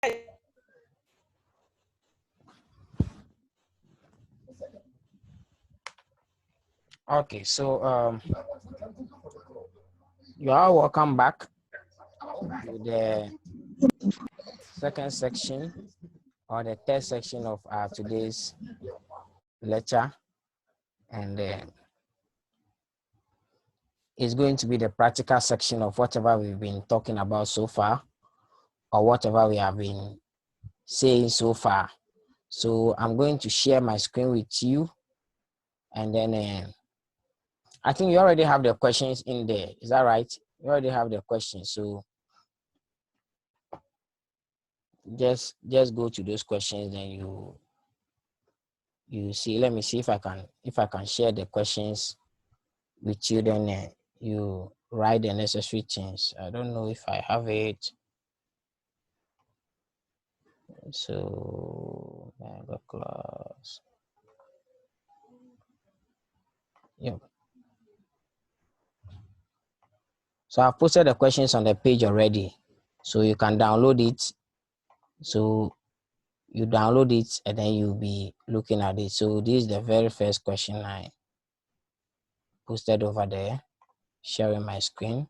Okay, so you are welcome back to the second section or the third section of today's lecture, and it's going to be the practical section of whatever we've been talking about so far or whatever we have been saying so far. So I'm going to share my screen with you, and then I think you already have the questions in there. Is that right? You already have the questions, so just go to those questions, then you see. Let me see if I can share the questions with you, then you write the necessary things. I don't know if I have it. So mega class. Yep. So I've posted the questions on the page already, so you can download it. So you download it and then you'll be looking at it. So this is the very first question I posted over there, sharing my screen.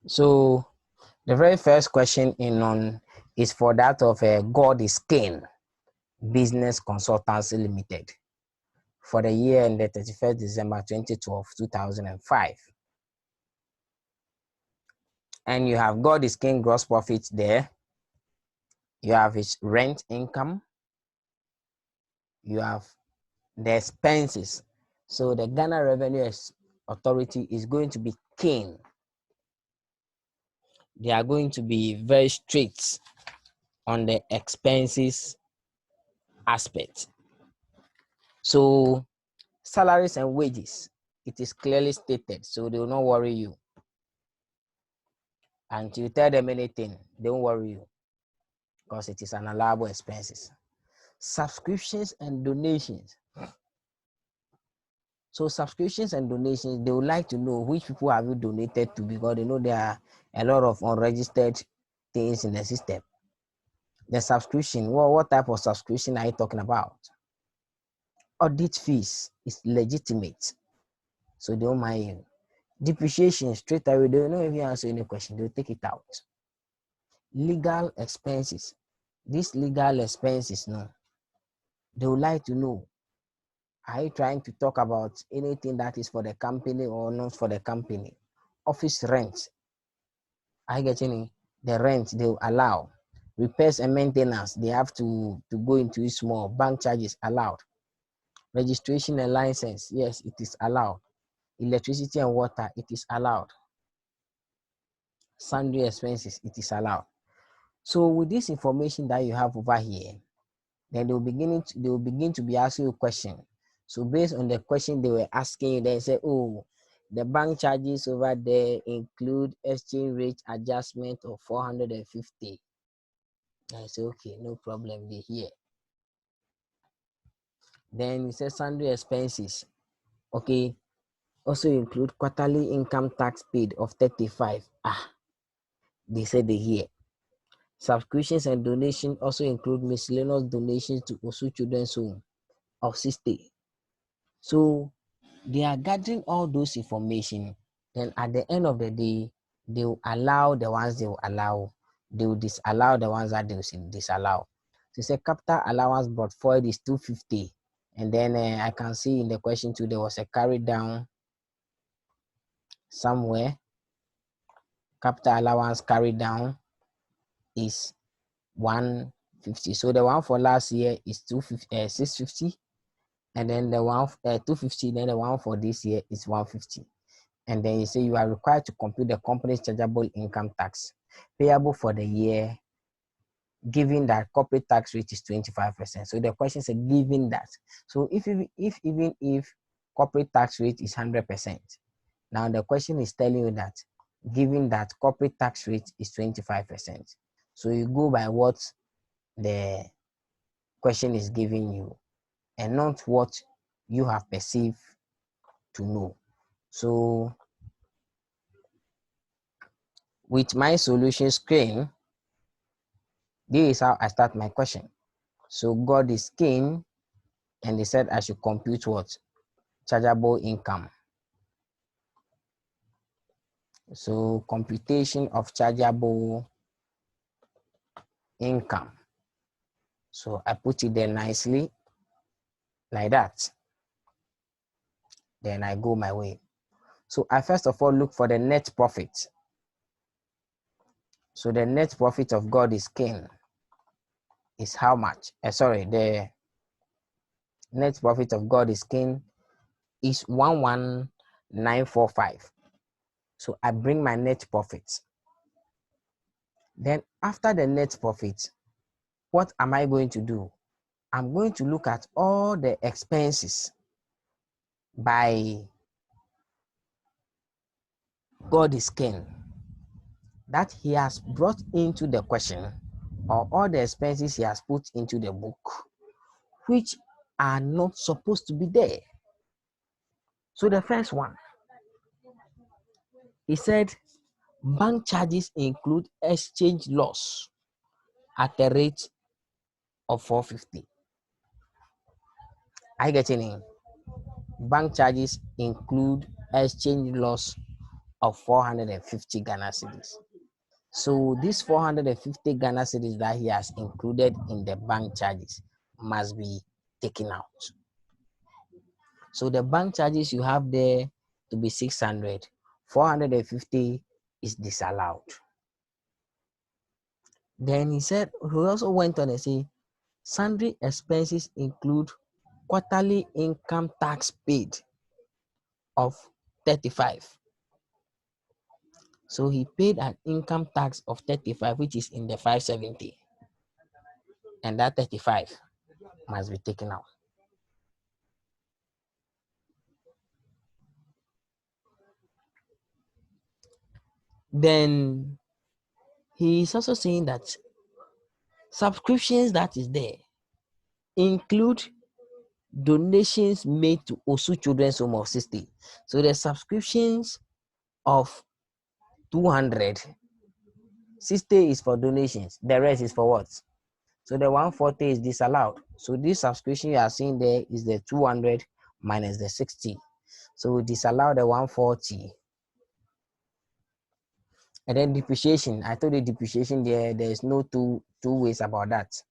So the very first question is for that of God is King Business Consultancy Limited for the year ended 31st December 2005. And you have God is King gross profit there. You have his rent income. You have the expenses. So the Ghana Revenue Authority is going to be keen. They are going to be very strict on the expenses aspect. So salaries and wages, it is clearly stated, so they will not worry you. And you tell them anything, they won't worry you because it is an allowable expenses. Subscriptions and donations. So subscriptions and donations, they would like to know which people have you donated to, because they know there are a lot of unregistered things in the system. The subscription, what type of subscription are you talking about? Audit fees is legitimate, so they don't mind you. Depreciation, straight away, they don't know if you answer any question, they'll take it out. Legal expenses, these legal expenses, no, they would like to know, are you trying to talk about anything that is for the company or not for the company? Office rent, are you getting it? The rent they will allow. Repairs and maintenance, they have to go into it small. Bank charges allowed. Registration and license, yes, it is allowed. Electricity and water, it is allowed. Sundry expenses, it is allowed. So with this information that you have over here, then they will begin to be asking you a question. So based on the question they were asking you, they say, oh, the bank charges over there include exchange rate adjustment of 450. I say, okay, no problem, they here. Then it says sundry expenses. Okay, also include quarterly income tax paid of 35. They said they here. Subscriptions and donations also include miscellaneous donations to Osu Children's Home of 60. So they are gathering all those information. Then at the end of the day, they will allow the ones they will allow. They will disallow the ones that they will disallow. So say capital allowance brought forward is 250. And then I can see in the question too, there was a carry down somewhere. Capital allowance carry down is 150. So the one for last year is 650. And then the one 250, then the one for this year is 150. And then you say you are required to compute the company's chargeable income tax payable for the year, given that corporate tax rate is 25%. So the question is given that. So even if corporate tax rate is 100%, now the question is telling you that given that corporate tax rate is 25%. So you go by what the question is giving you and not what you have perceived to know. So with my solution screen, this is how I start my question. So God is king, and they said I should compute what? Chargeable income. So computation of chargeable income. So I put it there nicely like that. Then I go my way. So I first of all look for the net profit. So the net profit of God is king is how much? The net profit of God is king is 11945. So I bring my net profit. Then after the net profit, what am I going to do? I'm going to look at all the expenses by God is king that he has brought into the question, or all the expenses he has put into the book, which are not supposed to be there. So the first one, he said, bank charges include exchange loss at a rate of 450. Are you getting in? Bank charges include exchange loss of 450 Ghana cedis. So this 450 Ghana cedis that he has included in the bank charges must be taken out. So the bank charges you have there to be 600, 450 is disallowed. Then he also went on and said, sundry expenses include quarterly income tax paid of 35. So he paid an income tax of 35, which is in the 570. And that 35 must be taken out. Then he is also saying that subscriptions that is there include donations made to Osu Children's Home of 60. So the subscriptions of 200, 60 is for donations. The rest is for what? So the 140 is disallowed. So this subscription you are seeing there is the 200 minus the 60. So we disallow the 140. And then depreciation. I told you depreciation there is no two ways about that.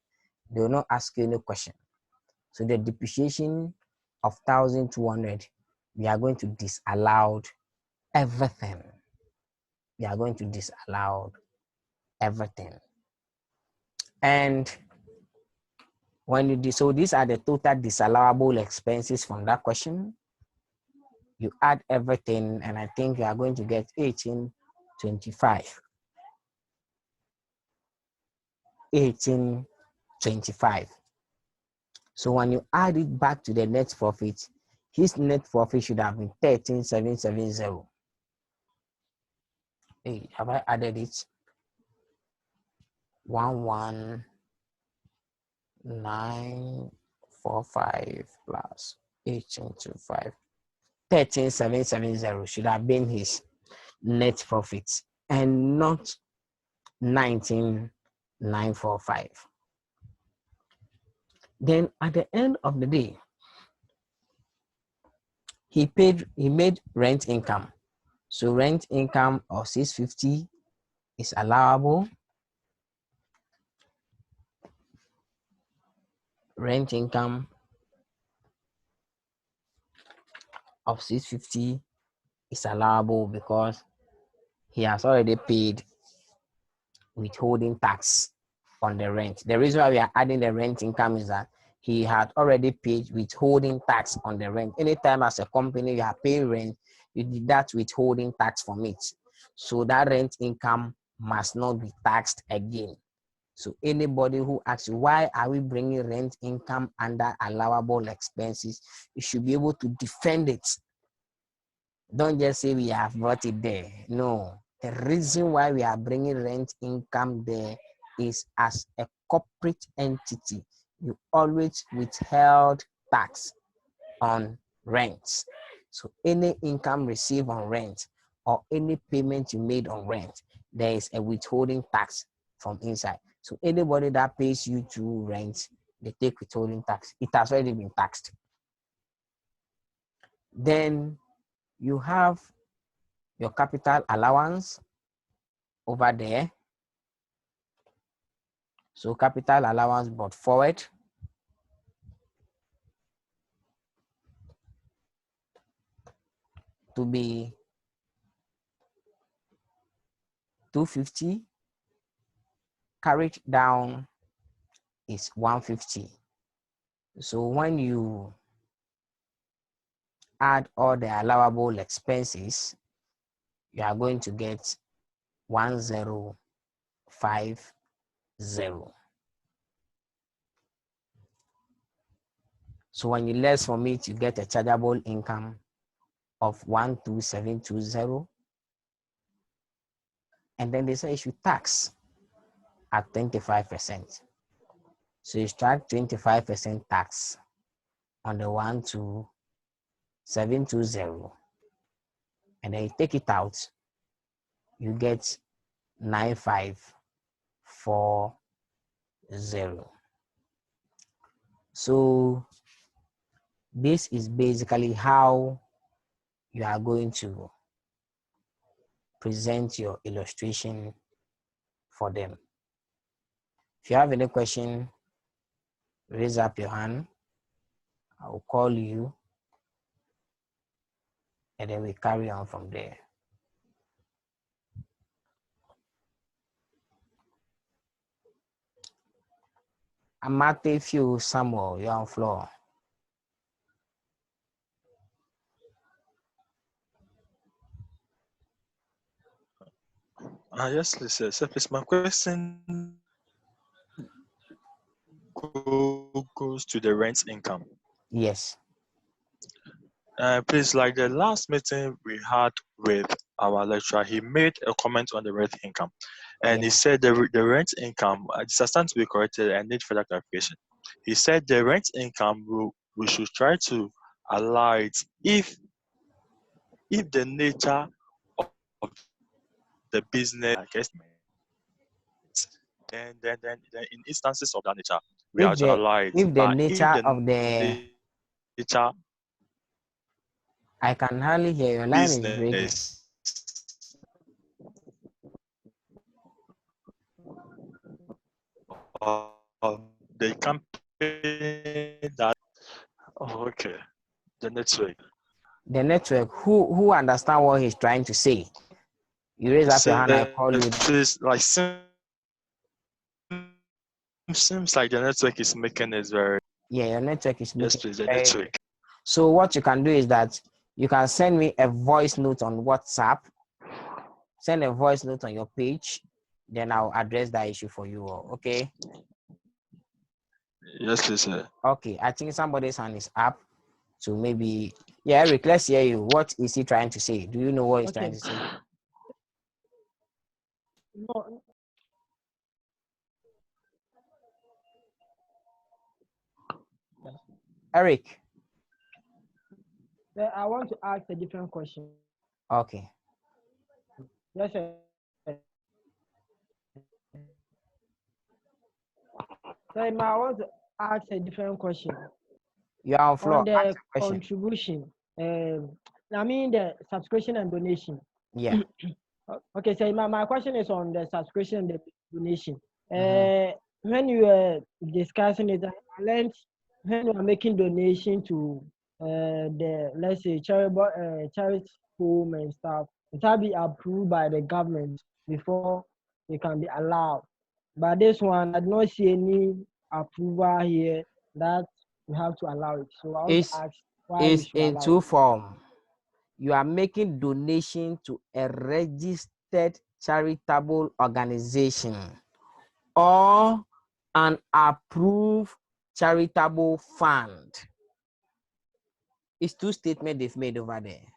They will not ask you any question. So the depreciation of 1,200, we are going to disallow everything. We are going to disallow everything. And when you so these are the total disallowable expenses from that question. You add everything, and I think you are going to get 1825. 1825. So when you add it back to the net profit, his net profit should have been 13,770. Hey, have I added it? 11945 plus 1825. 13,770 should have been his net profit and not 19,945. Then at the end of the day, he made rent income. So rent income of 650 is allowable. Rent income of 650 is allowable because he has already paid withholding tax on the rent. The reason why we are adding the rent income is that he had already paid withholding tax on the rent. Anytime as a company you are paying rent, you deduct withholding tax from it. So that rent income must not be taxed again. So anybody who asks you, why are we bringing rent income under allowable expenses, you should be able to defend it. Don't just say we have brought it there. No. The reason why we are bringing rent income there is as a corporate entity, you always withheld tax on rents. So any income received on rent or any payment you made on rent, there is a withholding tax from inside. So anybody that pays you to rent, they take withholding tax. It has already been taxed. Then you have your capital allowance over there. So capital allowance brought forward to be 250, carried down is 150. So when you add all the allowable expenses, you are going to get 1050. So when you less from it, you get a chargeable income of 12720. And then they say you should tax at 25%. So you strike 25% tax on the 12720, and then you take it out, you get 9540. So this is basically how you are going to present your illustration for them. If you have any question, raise up your hand. I will call you, and then we carry on from there. Amate Few Samuel, you're on floor. Yes, please, sir. So, please, my question goes to the rent income. Yes. Please, like the last meeting we had with our lecturer, he made a comment on the rent income, and he said the rent income. I just stand to be corrected. I need further clarification. He said the rent income we should try to allow it if the nature of the business, I guess, then in instances of that nature, we are to allow it. If the But nature if the of the nature I can hardly hear, your line is breaking. business of the company that okay, the network. The network, who understand what he's trying to say? You raise up your hand, I call you. Please, like seems like the network is making it very. Yeah, your network is making Yes, please, the very. network. So what you can do is that you can send me a voice note on WhatsApp. Send a voice note on your page, then I'll address that issue for you all. Okay. Yes, please, sir. Okay, I think somebody's hand is up. So maybe, yeah, Eric, let's hear you. What is he trying to say? Do you know what he's trying to say? No, Eric. I want to ask a different question. Okay. Yes, sir. So I want to ask a different question. You're on floor. On the contribution. I mean the subscription and donation. Yeah. Okay, so my question is on the subscription and the donation. When you were discussing it, I learned when you are making donation to the, let's say, charity home and stuff, it will be approved by the government before it can be allowed. But this one, I do not see any approval here that you have to allow it. So I want to ask why we should in allow two it. forms. You are making donation to a registered charitable organization or an approved charitable fund. It's two statements they've made over there.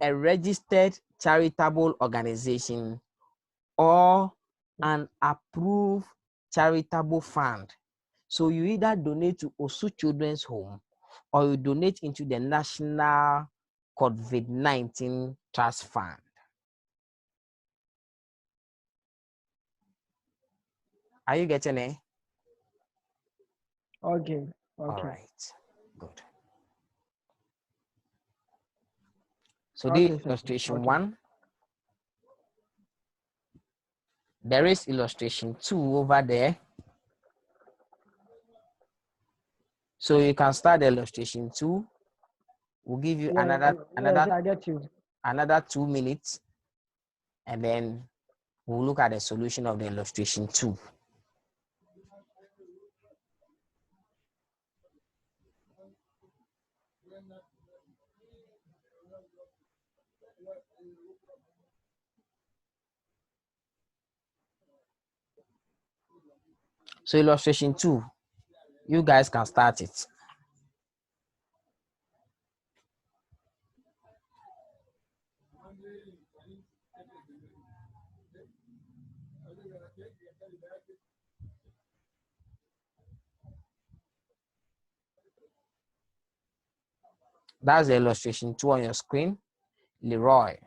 A registered charitable organization or an approved charitable fund. So you either donate to Osu Children's Home or you donate into the National COVID-19 Trust Fund. Are you getting it? Okay. All Okay. right. Good. So Okay, this is sir. illustration Okay. 1. There is illustration 2 over there. So you can start the illustration 2. We'll give you Yes, I get you. another 2 minutes, and then we'll look at the solution of the illustration 2. So illustration 2, you guys can start it. That's the illustration 2 on your screen. Leroy.